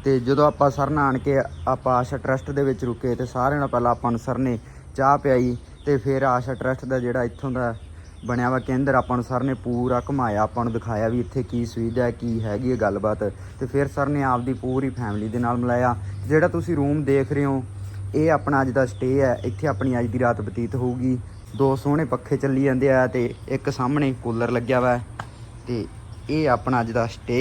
ਤੇ ਜਦੋਂ ਆਪਾਂ ਸਰ ਨਾਲ ਆਣ ਕੇ ਆਪਾਂ ਆਸ਼ਾ ਟਰਸਟ ਦੇ ਵਿੱਚ ਰੁਕੇ ਤੇ ਸਾਰਿਆਂ ਨਾਲ ਪਹਿਲਾਂ ਆਪਾਂ ਨੂੰ ਸਰ ਨੇ ਚਾਹ ਪਿਆਈ ਤੇ ਫਿਰ ਆਸ਼ਾ ਟਰਸਟ ਦਾ ਜਿਹੜਾ ਇੱਥੋਂ ਦਾ ਬਣਿਆ ਵਾ ਕੇਂਦਰ ਆਪਾਂ ਨੂੰ ਸਰ ਨੇ ਪੂਰਾ ਘੁਮਾਇਆ, ਆਪਾਂ ਨੂੰ ਦਿਖਾਇਆ ਵੀ ਇੱਥੇ ਕੀ ਸੁਵਿਧਾ ਹੈ, ਕੀ ਹੈਗੀ ਹੈ ਗੱਲਬਾਤ। ਤੇ ਫਿਰ ਸਰ ਨੇ ਆਪਦੀ ਪੂਰੀ ਫੈਮਿਲੀ ਦੇ ਨਾਲ ਮਿਲਾਇਆ। ਜਿਹੜਾ ਤੁਸੀਂ ਰੂਮ ਦੇਖ ਰਹੇ ਹੋ ਇਹ ਆਪਣਾ ਅੱਜ ਦਾ ਸਟੇ ਹੈ, ਇੱਥੇ ਆਪਣੀ ਅੱਜ ਦੀ ਰਾਤ ਬਤੀਤ ਹੋਊਗੀ। 2 ਸੋਹਣੇ ਪੱਖੇ ਚੱਲੀ ਜਾਂਦੇ ਆ ਤੇ ਇੱਕ ਸਾਹਮਣੇ ਕੂਲਰ ਲੱਗਿਆ ਵਾ ਤੇ ਇਹ ਆਪਣਾ ਅੱਜ ਦਾ ਸਟੇ।